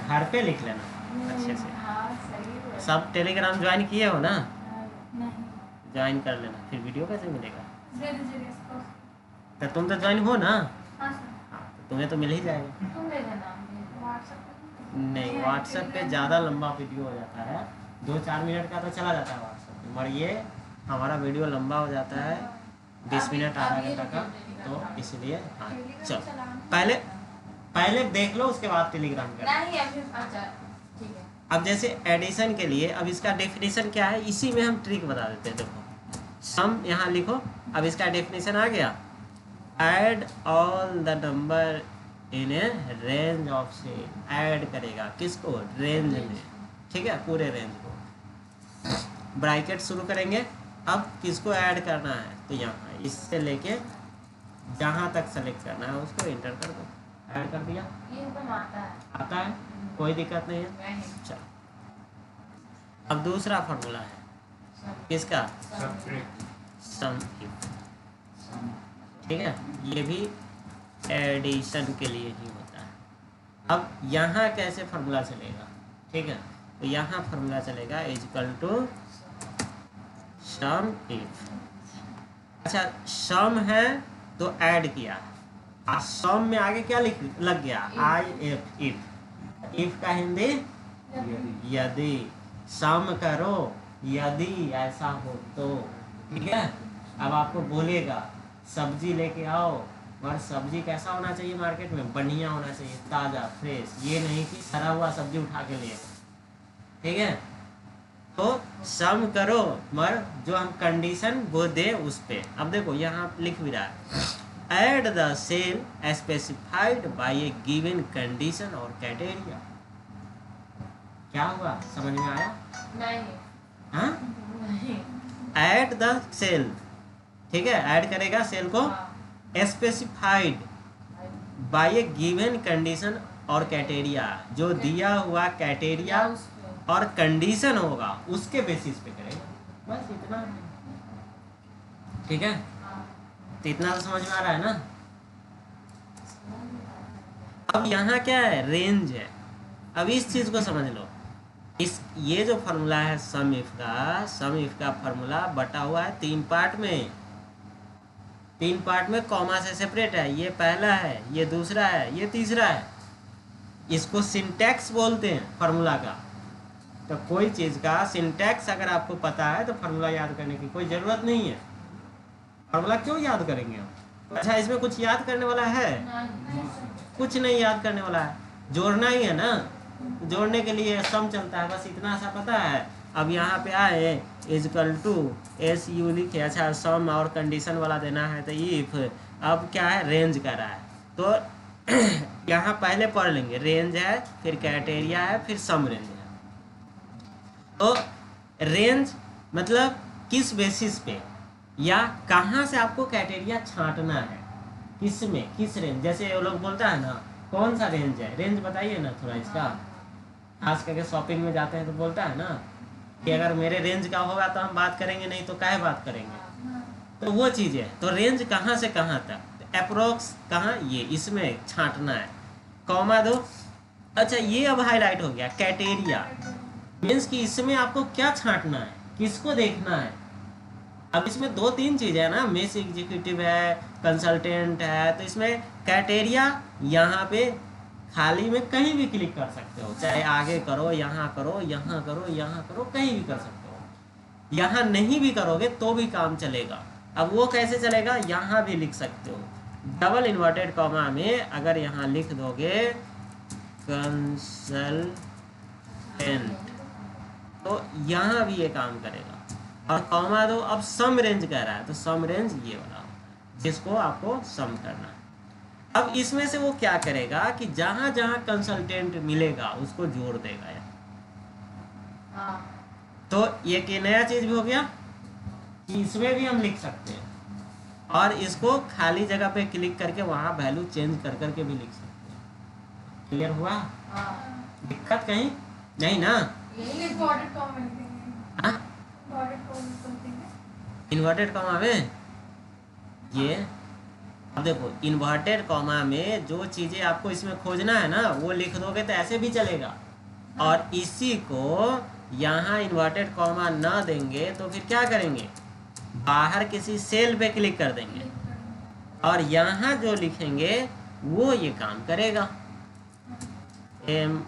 घर पे लिख लेना अच्छे से। हाँ सही। सब टेलीग्राम ज्वाइन किए हो ना? नहीं। ज्वाइन कर लेना, फिर वीडियो कैसे मिलेगा? दे दीजिए इसको। तो तुम तो ज्वाइन हो ना? हाँ सर। हाँ, तो तुम्हें तो मिल ही जाएगा। तुम दे देना व्हाट्सएप पे। नहीं, व्हाट्सएप पे ज़्यादा लंबा वीडियो हो जाता है, 2-4 मिनट का तो चला जाता है व्हाट्सएप पे, मगर ये हमारा वीडियो लंबा हो जाता है 20 मिनट आधा घंटा का, तो इसलिए हाँ चल पहले देख लो उसके बाद टेलीग्राम कर। नहीं अभी अच्छा ठीक है। अब जैसे एडिशन के लिए अब इसका डेफिनेशन क्या है, इसी में हम ट्रिक बता देते हैं। देखो सम यहाँ लिखो, अब इसका डेफिनेशन आ गया, add all the number in A range of से, ऐड करेगा किसको? रेंज में, ठीक है, पूरे रेंज को। ब्रैकेट शुरू करेंगे, अब किसको ऐड करना है तो यहाँ इससे लेके जहाँ तक सेलेक्ट करना है उसको एंटर कर दो, ऐड कर दिया। ये एकदम आता है, कोई दिक्कत नहीं है। चलो अब दूसरा फॉर्मूला है किसका? सम इफ, ठीक है, ये भी एडिशन के लिए ही होता है। अब यहाँ कैसे फॉर्मूला चलेगा, ठीक है, तो यहाँ फॉर्मूला चलेगा इक्वल टू सम इफ। अच्छा सम है तो ऐड किया, सम में आगे क्या लग गया? आई एफ, इफ का हिंदी यदि, सम करो यदि ऐसा हो तो, ठीक है। अब आपको बोलेगा सब्जी लेके आओ, और सब्जी कैसा होना चाहिए? मार्केट में बढ़िया होना चाहिए, ताज़ा फ्रेश, ये नहीं कि सड़ा हुआ सब्जी उठा के ले, ठीक है। तो सम करो, मगर जो हम कंडीशन वो दे उस पे। अब देखो यहाँ लिख भी रहा है, add the cell specified by a given condition और क्राइटेरिया। क्या हुआ, समझ में आया? नहीं। हाँ, नहीं। ऐड द सेल, ठीक है, ऐड करेगा सेल को, specified by a given condition और क्राइटेरिया, जो दिया हुआ क्राइटेरिया और कंडीशन होगा उसके बेसिस पे करेगा, बस इतना, ठीक है। तो इतना तो समझ में आ रहा है ना? अब यहाँ क्या है? रेंज है। अब इस चीज को समझ लो, इस ये जो फॉर्मूला है सम इफ का फॉर्मूला बटा हुआ है 3 पार्ट में, 3 पार्ट में कॉमा से सेपरेट है। ये पहला है, ये दूसरा है, ये तीसरा है। इसको सिंटैक्स बोलते हैं फॉर्मूला का। तो कोई चीज़ का सिंटैक्स अगर आपको पता है तो फॉर्मूला याद करने की कोई ज़रूरत नहीं है। फॉर्मूला क्यों याद करेंगे हम? अच्छा इसमें कुछ याद करने वाला है? कुछ नहीं याद करने वाला है, जोड़ना ही है ना। जोड़ने के लिए सम चलता है, बस इतना सा पता है। अब यहाँ पे आए इक्वल टू एस यू लिखे, अच्छा सम और कंडीशन वाला देना है तो इफ, अब क्या है? रेंज कर रहा है, तो यहाँ पहले पढ़ लेंगे, रेंज है, फिर क्राइटेरिया है, फिर सम रेंज है। तो रेंज मतलब किस बेसिस पे या कहाँ से आपको क्राइटेरिया छांटना है, किस में, किस रेंज। जैसे वो लोग बोलता है ना, कौन सा रेंज है, रेंज बताइए ना थोड़ा इसका। खास करके शॉपिंग में जाते हैं तो बोलता है ना कि अगर मेरे रेंज का होगा तो हम बात करेंगे, नहीं तो काहे बात करेंगे। तो वो चीज़ है। तो रेंज कहाँ से कहाँ तक, अप्रोक्स कहाँ, ये इसमें छांटना है, कॉमा दो। अच्छा ये अब हाईलाइट हो गया क्राइटेरिया, मीन्स कि इसमें आपको क्या छांटना है, किसको देखना है। अब इसमें 2-3 चीज़ है ना, मेस एग्जीक्यूटिव है, कंसल्टेंट है, तो इसमें क्राइटेरिया यहाँ पे खाली में कहीं भी क्लिक कर सकते हो, चाहे आगे करो, यहाँ करो, यहाँ करो, यहाँ करो, कहीं भी कर सकते हो। यहाँ नहीं भी करोगे तो भी काम चलेगा। अब वो कैसे चलेगा, यहाँ भी लिख सकते हो, डबल इन्वर्टेड कॉमा में अगर यहाँ लिख दोगे कंसल्टेंट, तो यहाँ भी ये काम करेगा। और कॉमा दो, अब सम रेंज कह रहा है तो सम रेंज ये वाला जिसको आपको सम करना है। अब इसमें से वो क्या करेगा कि जहां जहां कंसल्टेंट मिलेगा उसको जोड़ देगा यार। तो ये कि नया चीज भी हो गया कि इसमें भी हम लिख सकते हैं, और इसको खाली जगह पे क्लिक करके वहां वैल्यू चेंज कर करके भी लिख सकते हैं। क्लियर हुआ? दिक्कत कहीं नहीं ना? इन्वर्टेड कॉमा में ये अब देखो इन्वर्टेड कॉमा में जो चीज़ें आपको इसमें खोजना है ना वो लिख दोगे तो ऐसे भी चलेगा, और इसी को यहाँ इन्वर्टेड कॉमा ना देंगे तो फिर क्या करेंगे, बाहर किसी सेल पे क्लिक कर देंगे और यहाँ जो लिखेंगे वो ये काम करेगा। MIS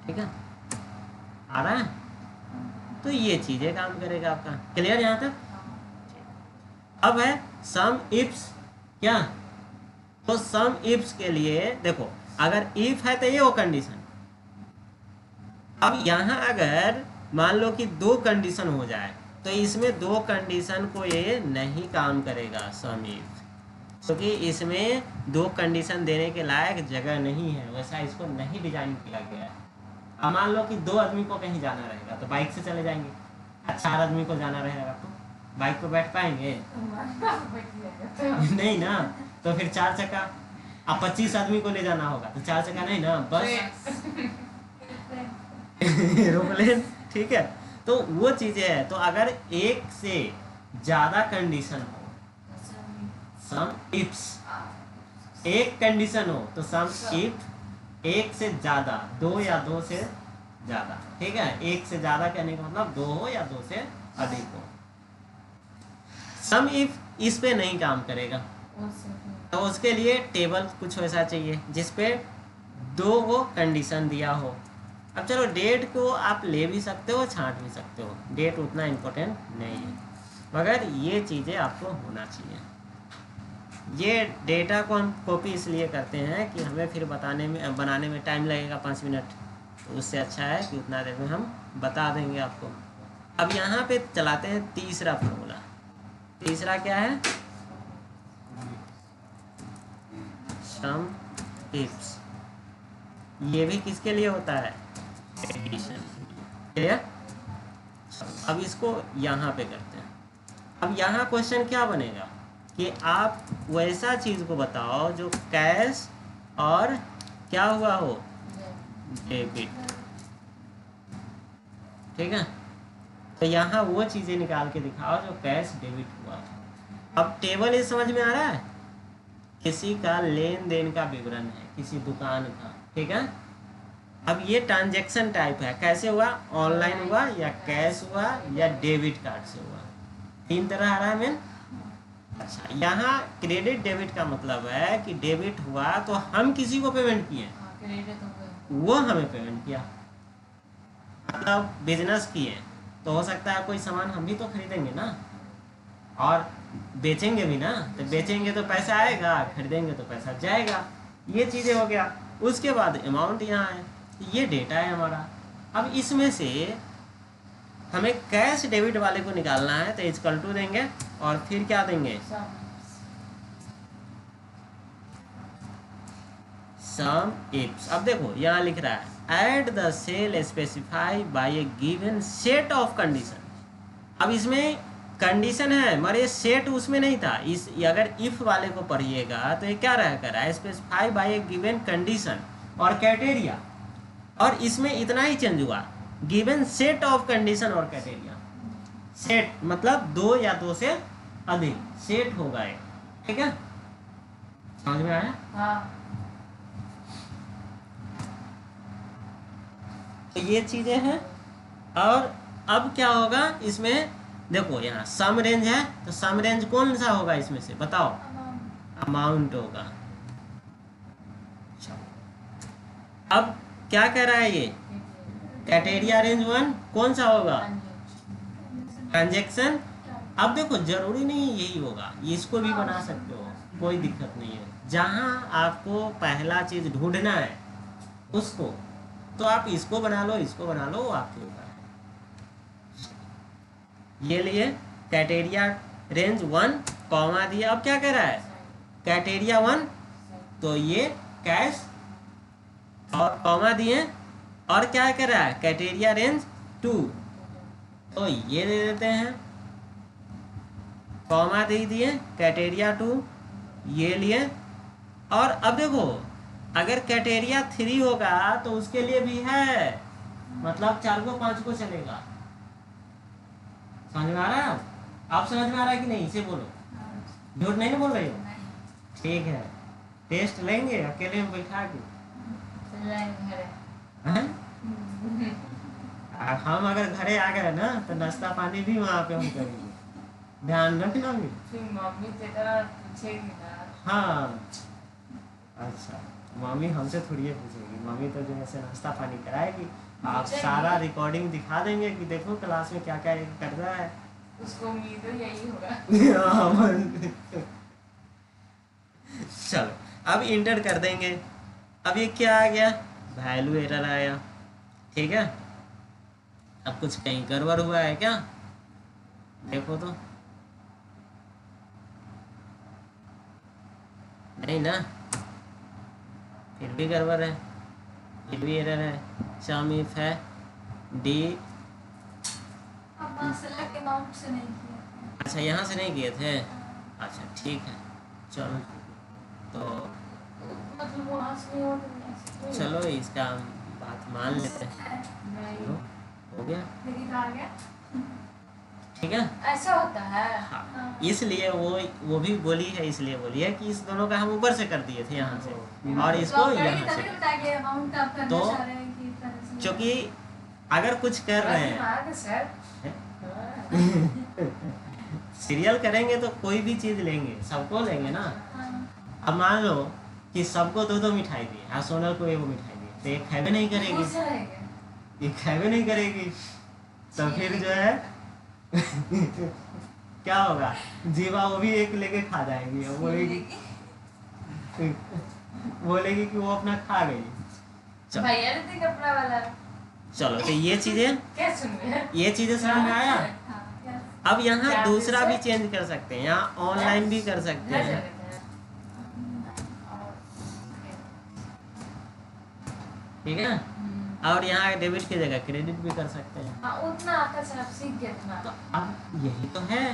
ठीक है, आ रहा है, तो ये चीजें काम करेगा आपका। क्लियर यहाँ तक? अब है सम इफ्स, क्या, तो सम इफ्स के लिए देखो अगर इफ है तो ये वो कंडीशन। अब यहाँ अगर मान लो कि 2 कंडीशन हो जाए तो इसमें 2 कंडीशन को ये नहीं काम करेगा सम इफ, क्योंकि इसमें 2 कंडीशन देने के लायक जगह नहीं है, वैसा इसको नहीं डिजाइन किया गया है। अब मान लो कि 2 आदमी को कहीं जाना रहेगा तो बाइक से चले जाएंगे, 4 आदमी को जाना रहेगा तो बाइक पे बैठ पाएंगे? नहीं ना, तो फिर 4 चक्का। अब 25 आदमी को ले जाना होगा तो 4 चक्का नहीं ना, बस एरोप्लेन। ठीक है, तो वो चीजें है। तो अगर एक से ज्यादा कंडीशन हो, सम इफ्स, एक कंडीशन हो तो सम इफ, एक से ज्यादा, 2 या 2 से ज्यादा, ठीक है, एक से ज्यादा कहने का मतलब 2 हो या 2 से अधिक हो। सम इफ इस पे नहीं काम करेगा, तो उसके लिए टेबल कुछ वैसा चाहिए जिसपे 2 को कंडीशन दिया हो। अब चलो डेट को आप ले भी सकते हो, छांट भी सकते हो, डेट उतना इम्पोर्टेंट नहीं है, मगर ये चीज़ें आपको होना चाहिए। ये डेटा को हम कॉपी इसलिए करते हैं कि हमें फिर बनाने में टाइम लगेगा 5 मिनट, तो उससे अच्छा है कि उतना देर में हम बता देंगे आपको। अब यहाँ पे चलाते हैं तीसरा फॉर्मूला। तीसरा क्या है, सम इफ्स। ये भी किसके लिए होता है, एडिशन। क्लियर? अब इसको यहाँ पे करते हैं। अब यहाँ क्वेश्चन क्या बनेगा कि आप वैसा चीज को बताओ जो कैश और क्या हुआ हो, डेबिट। ठीक है, तो यहाँ वो चीजें निकाल के दिखाओ जो कैश डेबिट हुआ। अब टेबल ये समझ में आ रहा है, किसी का लेन देन का विवरण है, किसी दुकान का। ठीक है, अब ये ट्रांजैक्शन टाइप है, कैसे हुआ, ऑनलाइन हुआ या कैश हुआ या डेबिट कार्ड से हुआ, 3 तरह आ रहा है मेन। अच्छा, यहाँ क्रेडिट डेबिट का मतलब है कि डेबिट हुआ तो हम किसी को पेमेंट किए, वो हमें पेमेंट किया। मतलब बिजनेस किए तो हो सकता है कोई सामान हम भी तो खरीदेंगे ना, और बेचेंगे भी ना, तो बेचेंगे तो पैसा आएगा, खरीदेंगे तो पैसा जाएगा। ये चीज़ें हो गया। उसके बाद अमाउंट यहाँ है, ये डेटा है हमारा। अब इसमें से हमें कैश डेबिट वाले को निकालना है, तो इक्वल टू देंगे और फिर क्या देंगे, सम इफ्स। अब देखो यहाँ लिख रहा है at the cell specify by a given set of condition. अब इसमें कंडीशन है मगर ये सेट उसमें नहीं था। इस अगर इफ वाले को पढ़िएगा तो ये क्या रहा है, specify by a given condition और क्राइटेरिया, और इसमें इतना ही चेंज हुआ, गिवन सेट ऑफ कंडीशन और क्राइटेरिया। सेट मतलब 2 या 2 से अधिक, सेट होगा एक। ठीक है, समझ में आया? हाँ। तो ये चीजें हैं। और अब क्या होगा इसमें, देखो यहाँ सम रेंज है, तो सम रेंज कौन सा होगा इसमें से बताओ, अमाउंट होगा। अब क्या कह रहा है ये, क्राइटेरिया रेंज 1 कौन सा होगा, ट्रांजैक्शन। अब देखो जरूरी नहीं यही होगा, इसको भी बना सकते हो, कोई दिक्कत नहीं है। जहां आपको पहला चीज ढूंढना है उसको, तो आप इसको बना लो, इसको बना लो, वो आपके ऊपर है। ये लिए क्राइटेरिया रेंज 1 कॉमा दिया। अब क्या कह रहा है, क्राइटेरिया 1, तो ये कैश और कॉमा दिए, और क्या कह रहा है, क्राइटेरिया रेंज 2, तो ये दे देते हैं, कॉमा दे दिए, क्राइटेरिया 2 ये लिए। और अब देखो अगर क्राइटेरिया 3 होगा तो उसके लिए भी है, मतलब 4 को 5 को चलेगा। समझ में आ रहा है? आप समझ में आ रहा है कि नहीं? इसे बोलो, झूठ नहीं ना बोल रहे हो? ठीक है, टेस्ट लेंगे अकेले में बैठा के? हैं? हम अगर घरे आ गए ना तो नाश्ता पानी भी वहाँ पे हम करेंगे, ध्यान रखना भी। मम्मी से पूछेगी ना। हाँ अच्छा, मम्मी हमसे थोड़ी पूछेगी, मम्मी तो जो है नाश्ता पानी कराएगी, आप सारा रिकॉर्डिंग दिखा देंगे कि देखो क्लास में क्या क्या कर रहा है। उसको उम्मीद है यही होगा। चलो अब इंटर कर देंगे। अब ये क्या आ गया? वैल्यू एरर आया। ठीक है, अब कुछ कहीं गड़बड़ हुआ है क्या? देखो तो, नहीं ना, फिर भी गड़बड़ है, फिर भी एरर है। सम इफ है डी, अच्छा यहाँ से नहीं किए थे, अच्छा ठीक है चलो, तो मतलब वहाँ से नहीं चलो इसका हम बात मान लेते हैं। हो गया, ठीक है। ऐसा होता है। हाँ, इसलिए वो भी बोली है, इसलिए बोली है कि इस दोनों का हम ऊपर से कर दिए थे यहाँ से, और इसको यहाँ से, तो क्योंकि अगर कुछ कर रहे हैं सीरियल करेंगे तो कोई भी चीज लेंगे, सबको लेंगे ना। अब मान लो कि सबको 2-2 मिठाई दी, हाँ सोनल को 1 मिठाई दी, तो एक खावे नहीं करेगी, एक खावे नहीं करेगी, तो फिर जो है क्या होगा? जीवा वो भी एक लेके खा जाएगी, बोलेगी कि वो अपना खा गई। कपड़ा वाला। चलो तो ये चीजें समझ में आया। अब यहाँ दूसरा भी चेंज कर सकते हैं, यहाँ ऑनलाइन भी कर सकते हैं। ठीक है, और यहाँ डेबिट की जगह क्रेडिट भी कर सकते हैं। उतना आता है, सीख गए ना। तो अब यही तो है,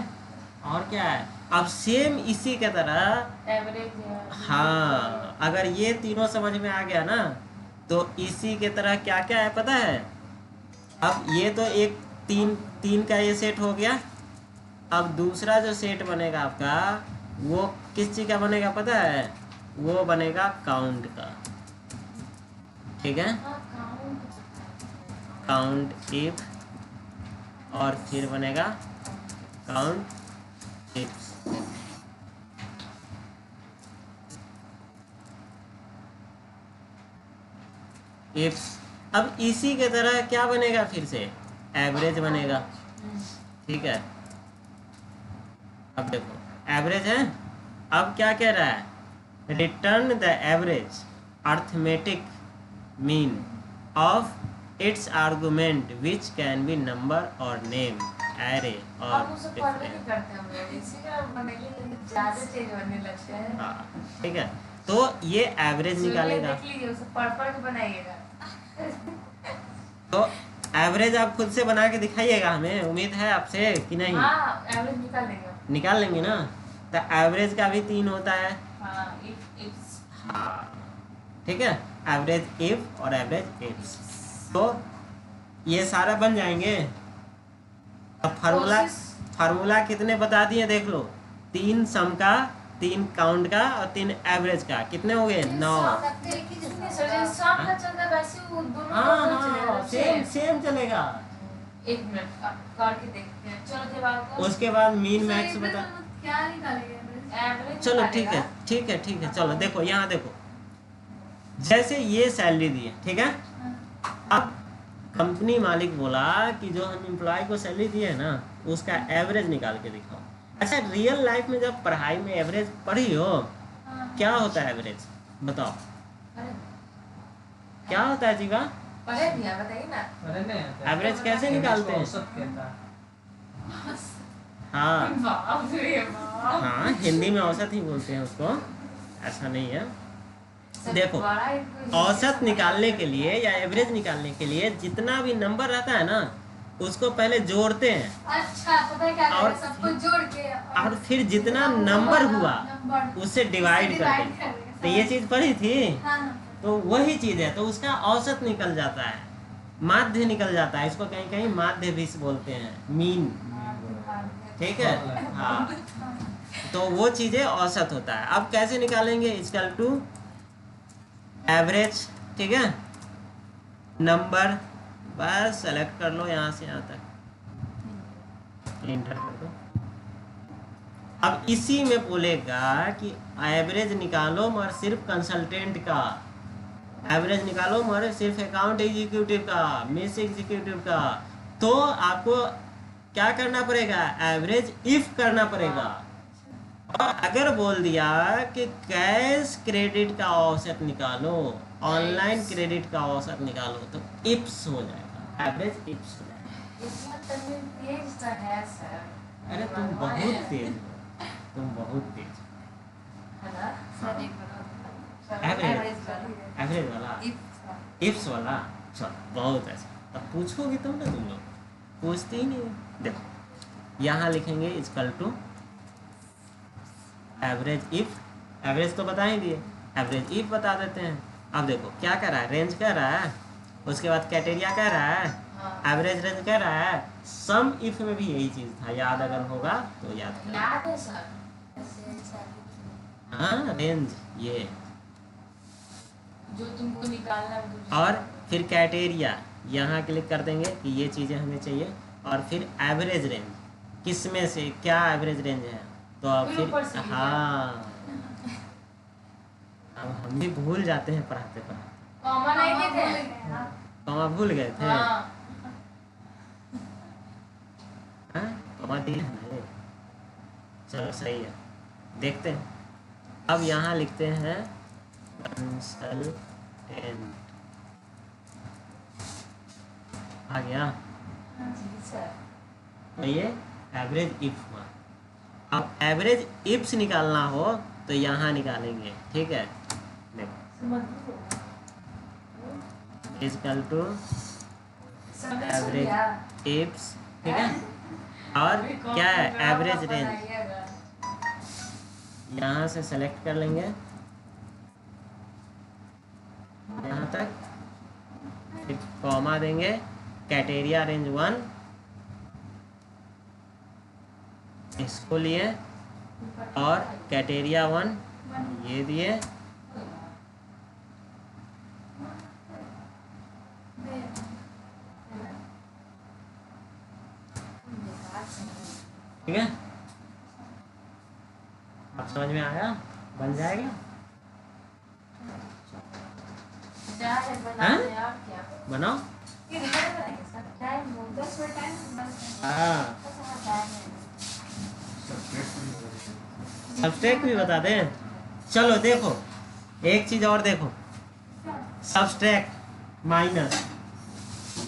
और क्या है? अब सेम इसी के तरह एवरेज, हाँ, अगर ये तीनों समझ में आ गया ना, तो इसी के तरह क्या क्या है पता है? अब ये तो एक तीन का ये सेट हो गया। अब दूसरा जो सेट बनेगा आपका, वो किस चीज का बनेगा पता है? वो बनेगा काउंट का। ठीक है, काउंट इफ, और फिर बनेगा काउंट इफ। अब इसी के तरह क्या बनेगा? फिर से एवरेज बनेगा। ठीक है, अब देखो एवरेज है। अब क्या कह रहा है? Return the average arithmetic mean of its argument which can be number और नेम, एरे और ठीक है, तो ये एवरेज निकालेगा। तो एवरेज आप खुद से बना के दिखाइएगा, हमें उम्मीद है आपसे कि नहीं? एवरेज निकाल लेंगे ना। तो एवरेज का भी 3 होता है। हाँ ठीक है, एवरेज इफ और एवरेज इफ, तो ये सारा बन जाएंगे। अब फार्मूला कितने बता दिए देख लो, 3 सम का, 3 काउंट का और 3 एवरेज का, कितने हो गए? 9। हाँ, सेम चलेगा। एक मिनट करके देखते हैं। चलो जब आपको उसके बाद मीन मैक्स बता, क्या निकालेंगे? चलो ठीक है, चलो देखो यहाँ देखो, जैसे ये सैलरी दी है, ठीक है। अब कंपनी मालिक बोला कि जो हम एम्प्लॉय को सैलरी दिए है ना, उसका एवरेज निकाल के दिखाओ। अच्छा, रियल लाइफ में जब पढ़ाई में एवरेज पढ़ी हो, क्या होता है एवरेज? बताओ क्या होता है जीवा? बताइए ना। एवरेज कैसे निकालते हैं? हाँ, हिंदी में औसत ही बोलते हैं उसको, ऐसा नहीं है। देखो, औसत निकालने के लिए या एवरेज निकालने के लिए जितना भी नंबर रहता है ना, उसको पहले जोड़ते हैं। अच्छा, पता है क्या? और सबको जोड़ के और फिर जितना नंबर हुआ उससे डिवाइड करते हैं। तो ये चीज पढ़ी थी। तो वही चीज है, तो उसका औसत निकल जाता है, माध्य निकल जाता है। इसको कहीं कहीं माध्य भी बोलते हैं, मीन। ठीक है, हाँ। तो वो चीजें औसत होता है। अब कैसे निकालेंगे? इक्वल टू एवरेज, ठीक है, नंबर, बस सेलेक्ट कर लो यहाँ से यहाँ तक, एंटर कर दो। अब इसी में बोलेगा कि एवरेज निकालो मगर सिर्फ कंसल्टेंट का, एवरेज निकालो मगर सिर्फ अकाउंट एग्जीक्यूटिव का, मिस एग्जीक्यूटिव का। तो आपको क्या करना पड़ेगा? एवरेज इफ करना पड़ेगा। और अगर बोल दिया कि कैश क्रेडिट का औसत निकालो, ऑनलाइन क्रेडिट का औसत निकालो, तो इप्स हो जाएगा, एवरेज इप्स हो जाएगा। अरे तुम बहुत तेज हो, तुम बहुत तेज हो। एवरेज वाला, इप्स वाला, चलो बहुत ऐसा। अब पूछोगे तुम ना, तुम लोग पूछते ही नहीं। देखो यहाँ लिखेंगे equal to average if, average तो बता ही दिए, एवरेज इफ बता देते हैं। अब देखो क्या कर रहा है, रेंज कर रहा है, उसके बाद क्राइटेरिया कर रहा है, एवरेज रेंज कर रहा है। सम इफ में भी यही चीज था, याद अगर होगा तो याद कर। याद है सर, हाँ रेंज ये, जो तुमको निकालना है। और फिर क्राइटेरिया यहाँ क्लिक कर देंगे कि ये चीजें हमें चाहिए, और फिर एवरेज रेंज, किस में से क्या एवरेज रेंज है। तो अब फिर हाँ, अब हम भी भूल जाते हैं पढ़ाते पढ़ाते। कॉमा नहीं थे, कॉमा भूल गए थे। हाँ। कॉमा दिया है, चलो सही है। देखते हैं, अब यहाँ लिखते हैं कंसल्टेंट, आ गया। तो ये एवरेज इफ हुआ। अब एवरेज इफ्स निकालना हो तो यहाँ निकालेंगे, ठीक है। देखो इक्वल टू एवरेज इफ्स, ठीक है, और क्या है एवरेज रेंज, यहाँ से सेलेक्ट कर लेंगे यहाँ तक, फिर कॉमा देंगे, क्राइटेरिया रेंज 1 इसको लिए, और क्राइटेरिया 1 ये दिए, ठीक है। अब समझ में आया? बन जाएगा। हाँ? बनाओ। हाँ, सब्सट्रैक्ट भी बता दें। चलो देखो एक चीज और देखो, सब्सट्रैक्ट माइनस।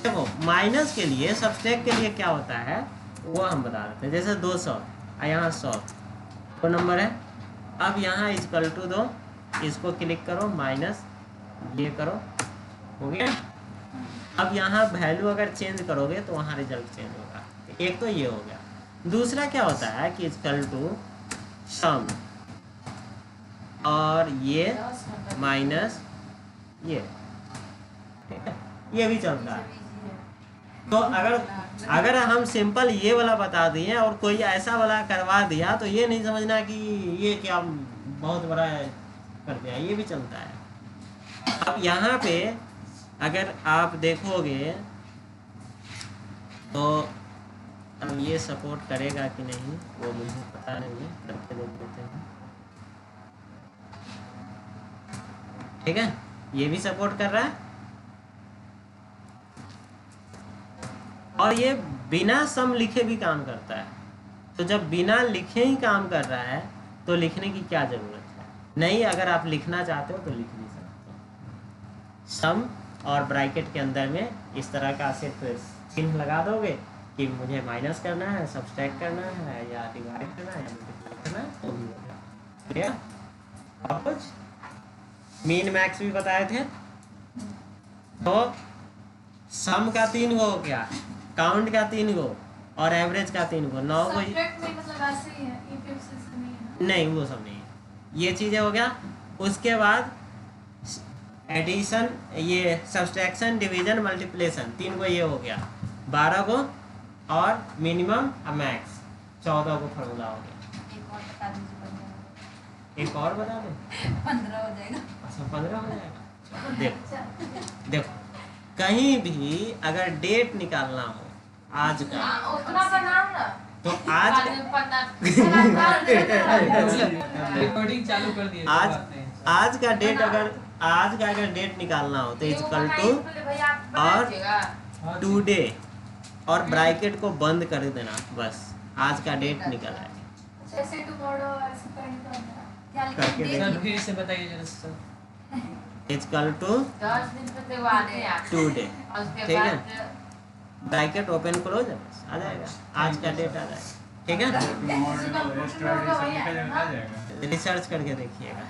देखो माइनस के लिए, सब्सट्रैक्ट के लिए क्या होता है वो हम बता देते हैं। जैसे 200 और यहाँ 100 वो नंबर है। अब यहाँ इक्वल टू दो, इसको क्लिक करो, माइनस ये करो, हो गया। अब यहाँ वैल्यू अगर चेंज करोगे तो वहाँ रिजल्ट चेंज होगा। एक तो ये हो गया। दूसरा क्या होता है कि इक्वल टू सम, और ये माइनस ये, ठीक है, ये भी चलता है। तो अगर हम सिंपल ये वाला बता दिए और कोई ऐसा वाला करवा दिया तो ये नहीं समझना कि ये क्या बहुत बड़ा कर दिया, ये भी चलता है। अब यहाँ पे अगर आप देखोगे तो अब ये सपोर्ट करेगा कि नहीं वो मुझे पता नहीं है, करके देख लेते हैं। ठीक है, ये भी सपोर्ट कर रहा है, और ये बिना सम लिखे भी काम करता है। तो जब बिना लिखे ही काम कर रहा है तो लिखने की क्या जरूरत है? नहीं, अगर आप लिखना चाहते हो तो लिख नहीं सकते। सम और ब्रैकेट के अंदर में इस तरह का सिर्फ चिन्ह लगा दोगे कि मुझे माइनस करना है, सब्सट्रैक्ट करना है, या डिवाइड करना है, या मल्टीप्लाई करना है, तो भी हो गया। और कुछ मीन मैक्स भी बताए थे। तो सम का 3 गो हो गया, काउंट का 3 गो, और एवरेज का 3 गो, 9 गो। नहीं, वो सब नहीं है, ये चीजें हो गया। उसके बाद एडिशन, ये सब्सट्रैक्शन, डिवीजन, मल्टीप्लिकेशन, 3 को ये हो गया, 12 को और मिनिमम और मैक्स 14 को फार्मूला हो गया। एक और बता दीजिए, 15 एक और बता दें? 15 हो जाएगा। अच्छा 15 हो जाएगा। देखो देखो, कहीं भी अगर डेट निकालना हो आज का, हाँ, उतना बनाओ ना। तो आज बाद में पन्ना रिकॉर्डिंग चालू कर दिए। आज का डेट अगर डेट निकालना हो तो इक्वल टू और टुडे और ब्रैकेट को बंद कर देना, बस आज का डेट निकल है। जैसे टुमारो ऐसे क्या करके लिखेंगे? सर फिर से बताइए जरा सर। इक्वल टू 10 दिन पे दिवा दे आप। टुडे, और उसके ठीक है, बाद ब्रैकेट ओपन क्लोज है, बस आ जाएगा आज का डेट आ जाएगा। ठीक है, टुमारो रिसर्च करके देखिएगा।